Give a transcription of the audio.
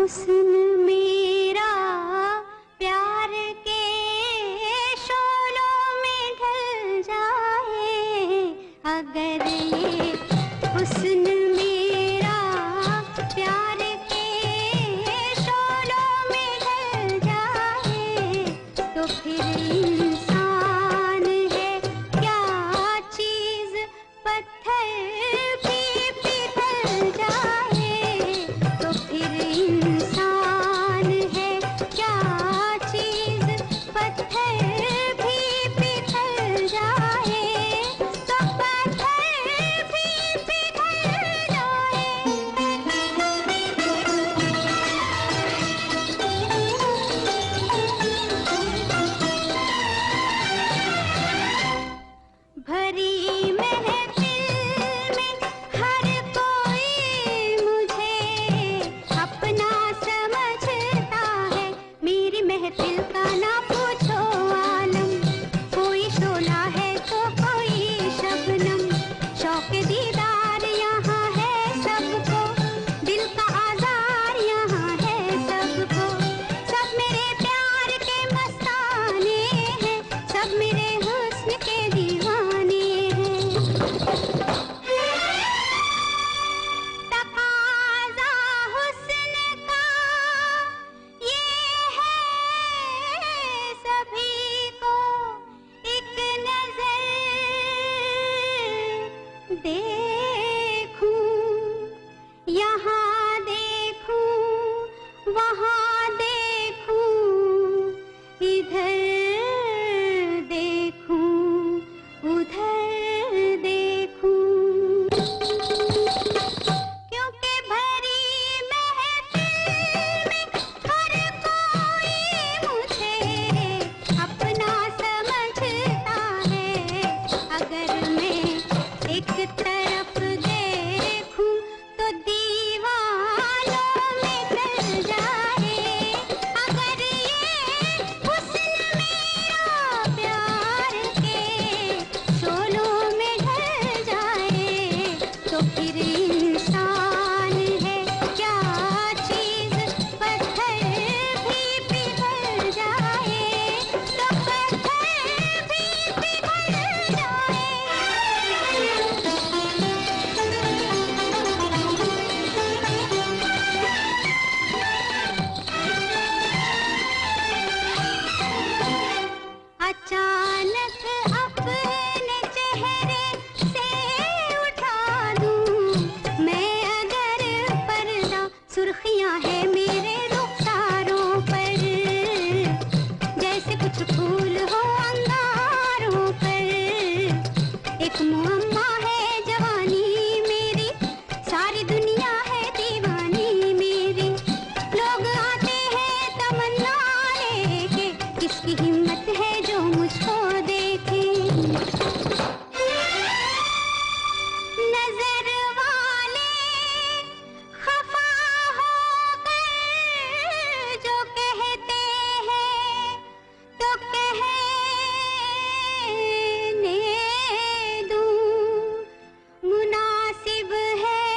हुस्न मेरा प्यार के शोलों में ढल जाए, अगर ये हुस्न मेरा प्यार के शोलों में ढल जाए, तो फिर इंसान है क्या चीज, पत्थर भी पिघल जाए, तो फिर इंसान है क्या चीज, पत्थर भी पिघल जाए, तो पत्थर भी पिघल जाए। भरी महफिल में हर कोई मुझे अपना समझता है, मेरी महफिल का ना पूछो आलम, कोई शोला है तो कोई शबनम, शौक दीदार यहाँ है सबको, दिल का आज़ार यहाँ है सबको, सब मेरे प्यार के मस्ताने हैं, सब मेरे हुस्न के दीवाने हैं। तकाज़ा हुस्न का ये है सभी को, एक नजर देखूं, यहाँ देखूं, वहाँ देखूं, इधर देखूं, उधर देखूं, क्योंकि भरी महफिल में हर कोई मुझे अपना समझता है, अगर मैं एक तरफ देखूं तो दीवालों में ढल जाए, अगर ये हुस्न मेरा प्यार के शोलों में ढल जाए, तो फिर इंसान है क्या चीज, पत्थर भी पिघल जाए, तो पत्थर भी पिघल जाए। अचानक अपने चेहरे से उठा दूं मैं अगर पर्दा, सुर्खियां हैं मेरे रुखसारों पर, जैसे कुछ फूल हो अंगारों पर, एक मुअम्मा है जवानी मेरी, सारी दुनिया है दीवानी मेरी, लोग आते हैं तमन्ना लेके, किसकी हिम्मत है जो मुझको